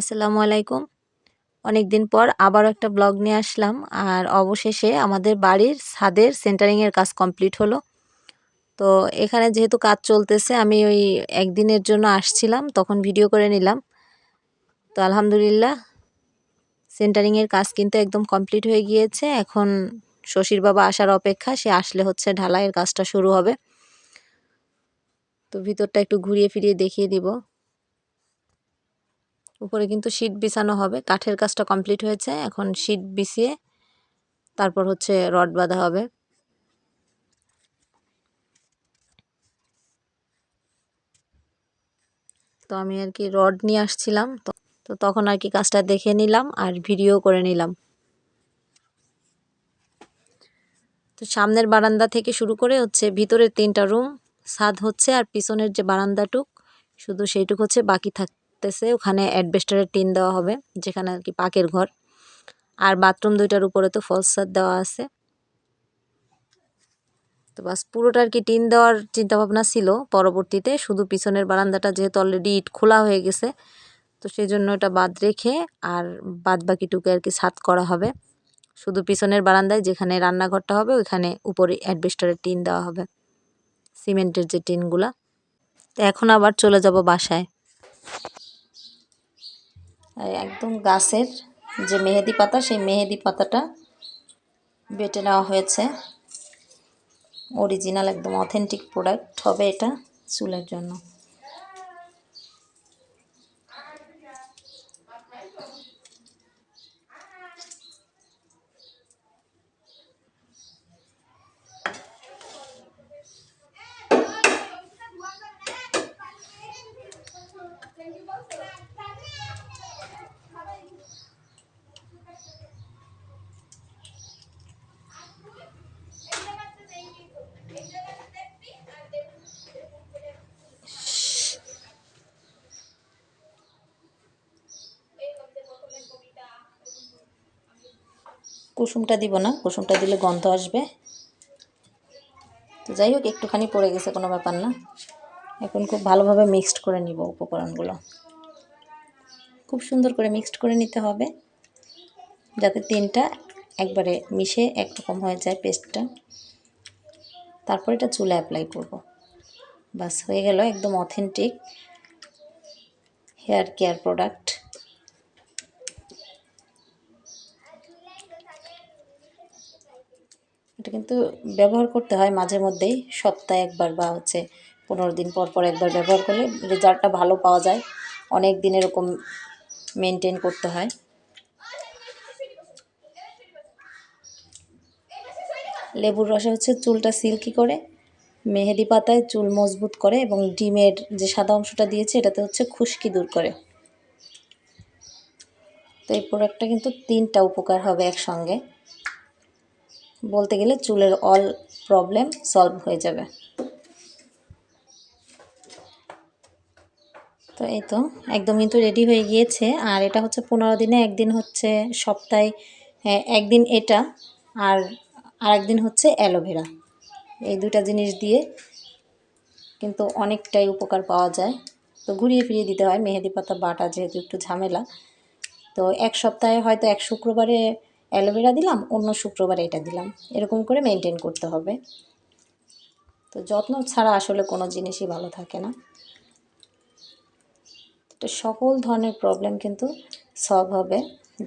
আসসালামু আলাইকুম। অনেকদিন পর আবারও একটা ব্লগ নিয়ে আসলাম। আর অবশেষে আমাদের বাড়ির ছাদের সেন্টারিংয়ের কাজ কমপ্লিট হলো। তো এখানে যেহেতু কাজ চলতেছে আমি ওই একদিনের জন্য আসছিলাম, তখন ভিডিও করে নিলাম। তো আলহামদুলিল্লাহ সেন্টারিংয়ের কাজ কিন্তু একদম কমপ্লিট হয়ে গিয়েছে। এখন শশীর বাবা আসার অপেক্ষা, সে আসলে হচ্ছে ঢালাইয়ের কাজটা শুরু হবে। তো ভিতরটা একটু ঘুরিয়ে ফিরিয়ে দেখিয়ে দিব। উপরে কিন্তু শীট বিছানো হবে, কাঠের কাজটা কমপ্লিট হয়েছে, এখন শীট বিছিয়ে তারপর হচ্ছে রড বাঁধা হবে। তো আমি আর কি রড নিয়ে আসছিলাম, তো তখন আর কি কাজটা দেখে নিলাম আর ভিডিও করে নিলাম। তো সামনের বারান্দা থেকে শুরু করে হচ্ছে ভিতরের 3টা রুম ছাদ হচ্ছে, আর পিছনের যে বারান্দাটুক শুধু সেইটুক হচ্ছে বাকি থাকতেছে। ওখানে অ্যাডবেস্টারের টিন দেওয়া হবে, যেখানে আর কি পাকের ঘর। আর বাথরুম 2টার উপরে তো ফলস ছাদ দেওয়া আছে। তো বাস পুরোটা আর কি টিন দেওয়ার চিন্তা ভাবনা ছিল পরবর্তীতে, শুধু পিছনের বারান্দাটা যেহেতু অলরেডি ইট খোলা হয়ে গেছে, তো সেই জন্য এটা বাদ রেখে আর বাদ বাকিটুকু আর কি ছাদ করা হবে। শুধু পিছনের বারান্দায় যেখানে রান্নাঘরটা হবে ওইখানে উপরে অ্যাডবেস্টারের টিন দেওয়া হবে, সিমেন্টের যে টিনগুলা। তো এখন আবার চলে যাব বাসায়। একদম গাছের যে মেহেদি পাতা, সেই মেহেদি পাতাটা বেটে নেওয়া হয়েছে। অরিজিনাল একদম অথেন্টিক প্রোডাক্ট হবে এটা চুলের জন্য। কুসুমটা দিব না, কুসুমটা দিলে গন্ধ আসবে। তো যাই হোক, একটুখানি পড়ে গেছে, কোনো ব্যাপার না। এখন খুব ভালোভাবে মিক্সড করে নিব উপকরণগুলো। খুব সুন্দর করে মিক্সড করে নিতে হবে, যাতে 3টা একবারে মিশে একরকম হয়ে যায় পেস্টটা। তারপর এটা চুলে অ্যাপ্লাই করব। বাস হয়ে গেল একদম অথেন্টিক হেয়ার কেয়ার প্রোডাক্ট। এটা কিন্তু ব্যবহার করতে হয় মাঝে মধ্যেই, সপ্তাহে একবার বা হচ্ছে 15 দিন পর পর একবার ব্যবহার করলে রেজাল্টটা ভালো পাওয়া যায়। অনেক দিন এরকম মেনটেন করতে হয়। লেবুর রসে হচ্ছে চুলটা সিল্কি করে, মেহেদি পাতায় চুল মজবুত করে, এবং ডিমের যে সাদা অংশটা দিয়েছে এটাতে হচ্ছে খুশকি দূর করে। তো এই প্রোডাক্টটা কিন্তু 3টা উপকার হবে একসঙ্গে। বলতে গেলে চুলের অল প্রবলেম সলভ হয়ে যাবে। তো এই তো একদম কিন্তু রেডি হয়ে গিয়েছে। আর এটা হচ্ছে 15 দিনে একদিন হচ্ছে সপ্তাহে, একদিন এটা আর আরেকদিন হচ্ছে অ্যালোভেরা। এই 2টা জিনিস দিয়ে কিন্তু অনেকটাই উপকার পাওয়া যায়। তো ঘুরিয়ে ফিরিয়ে দিতে হয়, মেহেদি পাতা বাটা যেহেতু একটু ঝামেলা। তো এক সপ্তাহে হয়তো এক শুক্রবারে অ্যালোভেরা দিলাম, অন্য শুক্রবারে এটা দিলাম, এরকম করে মেনটেন করতে হবে। তো যত্ন ছাড়া আসলে কোনো জিনিসই ভালো থাকে না। তো সকল ধরনের প্রবলেম কিন্তু সলভ হবে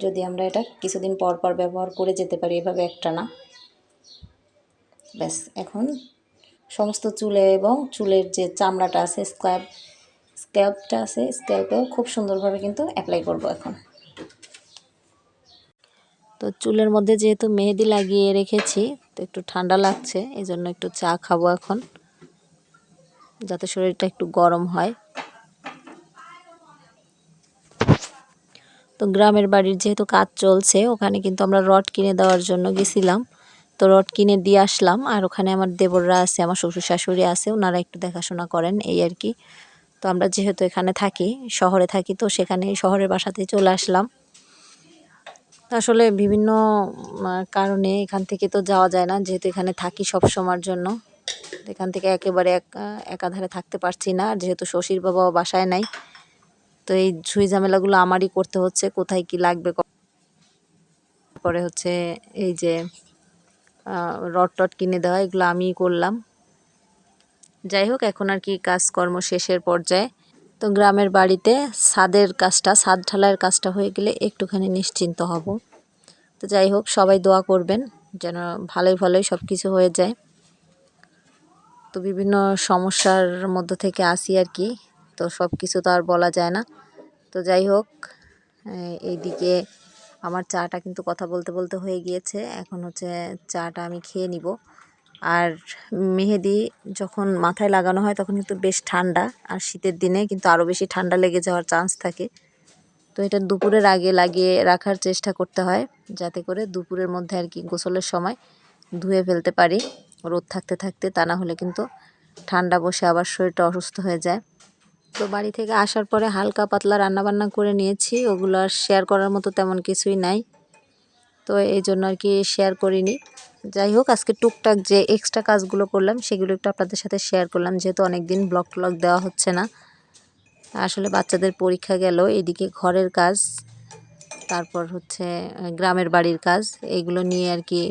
যদি আমরা এটা কিছুদিন পর পর ব্যবহার করে যেতে পারি, এভাবে একটা না। ব্যাস এখন সমস্ত চুলে এবং চুলের যে চামড়াটা আছে, স্ক্যাল্পটা আছে, স্ক্যাল্পেও খুব সুন্দরভাবে কিন্তু অ্যাপ্লাই করব এখন। তো চুলের মধ্যে যেহেতু মেহেদি লাগিয়ে রেখেছি, তো একটু ঠান্ডা লাগছে, এই জন্য একটু চা খাবো এখন, যাতে শরীরটা একটু গরম হয়। তো গ্রামের বাড়ির যেহেতু কাজ চলছে, ওখানে কিন্তু আমরা রড কিনে দেওয়ার জন্য গেছিলাম। তো রড কিনে দিয়ে আসলাম। আর ওখানে আমার দেবররা আছে, আমার শ্বশুর শাশুড়ি আছে, ওনারা একটু দেখাশোনা করেন, এই আর কি। তো আমরা যেহেতু এখানে থাকি, শহরে থাকি, তো সেখানে শহরের বাসাতেই চলে আসলাম। আসলে বিভিন্ন কারণে এখান থেকে তো যাওয়া যায় না, যেহেতু এখানে থাকি সব সময়ের জন্য। এখান থেকে একেবারে একাধারে থাকতে পারছি না, যেহেতু শশীর বাবাও বাসায় নাই। তো এই ঝুই ঝামেলাগুলো আমারই করতে হচ্ছে, কোথায় কি লাগবে। পরে হচ্ছে এই যে রড টড কিনে দেওয়া, এগুলো আমিই করলাম। যাই হোক, এখন আর কি কাজকর্ম শেষের পর্যায়ে। তো গ্রামের বাড়িতে ছাদের কাজটা, ছাদ ঢালাইয়ের কাজটা হয়ে গেলে একটুখানি নিশ্চিন্ত হব। তো যাই হোক, সবাই দোয়া করবেন যেন ভালোই ভালোই সব কিছু হয়ে যায়। তো বিভিন্ন সমস্যার মধ্য থেকে আসি আর কি, তো সব কিছু তো আর বলা যায় না। তো যাই হোক, এইদিকে আমার চাটা কিন্তু কথা বলতে বলতে হয়ে গিয়েছে। এখন হচ্ছে চাটা আমি খেয়ে নিব। আর মেহেদি যখন মাথায় লাগানো হয় তখন কিন্তু বেশ ঠান্ডা, আর শীতের দিনে কিন্তু আরও বেশি ঠান্ডা লেগে যাওয়ার চান্স থাকে। তো এটা দুপুরের আগে লাগিয়ে রাখার চেষ্টা করতে হয়, যাতে করে দুপুরের মধ্যে আর কি গোসলের সময় ধুয়ে ফেলতে পারি রোদ থাকতে থাকতে, তা না হলে কিন্তু ঠান্ডা বসে আবার শরীরটা অসুস্থ হয়ে যায়। তো বাড়ি থেকে আসার পরে হালকা পাতলা রান্নাবান্না করে নিয়েছি, ওগুলো আর শেয়ার করার মতো তেমন কিছুই নাই, তো এই জন্য আর কি শেয়ার করিনি। যাই হোক, আজকে টুকটাক যে এক্সট্রা কাজগুলো করলাম সেগুলো একটু আপনাদের সাথে শেয়ার করলাম, যেহেতু অনেক দিন ব্লগ ট্লগ দেওয়া হচ্ছে না। আসলে বাচ্চাদের পরীক্ষা গেল, এদিকে ঘরের কাজ, তারপর হচ্ছে গ্রামের বাড়ির কাজ, এইগুলো নিয়ে আর কি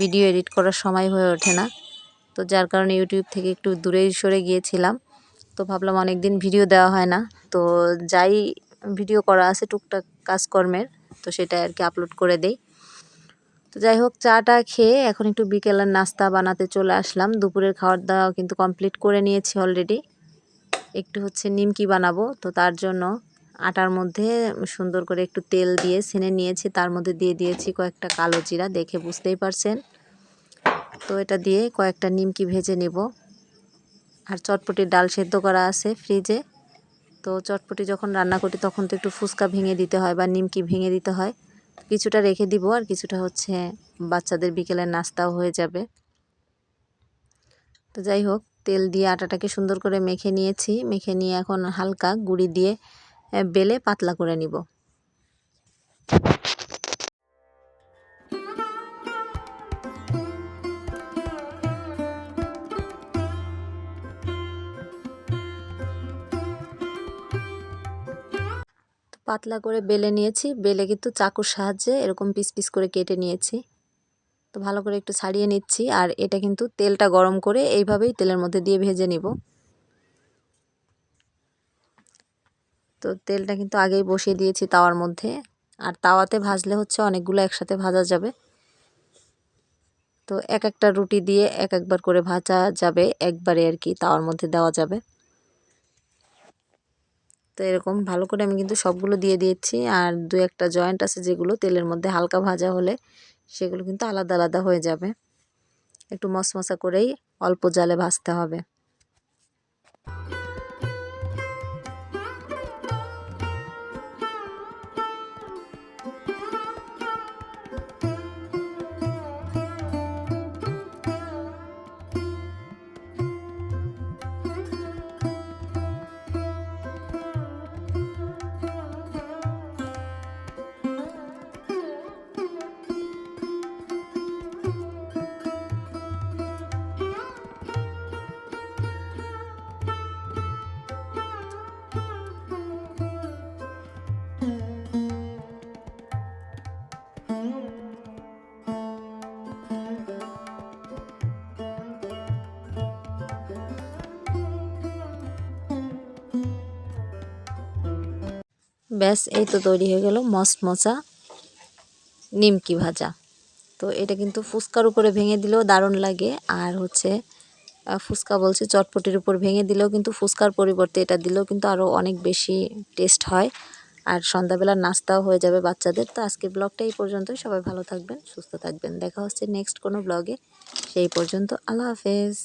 ভিডিও এডিট করার সময় হয়ে ওঠে না। তো যার কারণে ইউটিউব থেকে একটু দূরেই সরে গিয়েছিলাম। তো ভাবলাম অনেক দিন ভিডিও দেওয়া হয় না, তো যাই ভিডিও করা আছে টুকটাক কাজকর্মের, তো সেটা আর কি আপলোড করে দেই। তো যাই হোক, চাটা খেয়ে এখন একটু বিকেলের নাস্তা বানাতে চলে আসলাম। দুপুরের খাওয়ার দাওয়া কিন্তু কমপ্লিট করে নিয়েছি অলরেডি। একটু হচ্ছে নিমকি বানাবো, তো তার জন্য আটার মধ্যে সুন্দর করে একটু তেল দিয়ে ছেনে নিয়েছি, তার মধ্যে দিয়ে দিয়েছি কয়েকটা কালো জিরা, দেখে বুঝতেই পারছেন। তো এটা দিয়ে কয়েকটা নিমকি ভেজে নেব। আর চটপটির ডাল সেদ্ধ করা আছে ফ্রিজে। তো চটপটি যখন রান্না করি তখন তো একটু ফুচকা ভেঙে দিতে হয় বা নিমকি ভেঙে দিতে হয়, কিছুটা রেখে দিব আর কিছুটা হচ্ছে বাচ্চাদের বিকেলের নাস্তাও হয়ে যাবে। তো যাই হোক, তেল দিয়ে আটাটাকে সুন্দর করে মেখে নিয়েছি, মেখে নিয়ে এখন হালকা গুঁড়ি দিয়ে বেলে পাতলা করে নিব। পাতলা করে বেলে নিয়েছি, বেলে কিন্তু চাকুর সাহায্যে এরকম পিস পিস করে কেটে নিয়েছি। তো ভালো করে একটু ছাড়িয়ে নিচ্ছি, আর এটা কিন্তু তেলটা গরম করে এইভাবেই তেলের মধ্যে দিয়ে ভেজে নিব। তো তেলটা কিন্তু আগেই বসিয়ে দিয়েছি তাওয়ার মধ্যে, আর তাওয়াতে ভাজলে হচ্ছে অনেকগুলো একসাথে ভাজা যাবে। তো এক একটা রুটি দিয়ে এক একবার করে ভাজা যাবে, একবারে আর কি তাওয়ার মধ্যে দেওয়া যাবে। তো এরকম ভালো করে আমি কিন্তু সবগুলো দিয়ে দিয়েছি, আর দু একটা জয়েন্ট আছে যেগুলো তেলের মধ্যে হালকা ভাজা হলে সেগুলো কিন্তু আলাদা আলাদা হয়ে যাবে। একটু মশমশা করেই অল্প জালে ভাজতে হবে। ব্যাস, এই তো তৈরি হয়ে গেল মচমচা নিমকি ভাজা। তো এটা কিন্তু ফুচকার উপরে ভেঙে দিলেও দারুণ লাগে, আর হচ্ছে ফুচকা বলছি, চটপটির উপর ভেঙে দিলেও কিন্তু ফুচকার পরিবর্তে এটা দিলেও কিন্তু আরও অনেক বেশি টেস্ট হয়, আর সন্ধ্যাবেলার নাস্তাও হয়ে যাবে বাচ্চাদের। তো আজকের ব্লগটা এই পর্যন্তই, সবাই ভালো থাকবেন, সুস্থ থাকবেন, দেখা হচ্ছে নেক্সট কোনো ব্লগে। সেই পর্যন্ত আল্লাহ হাফেজ।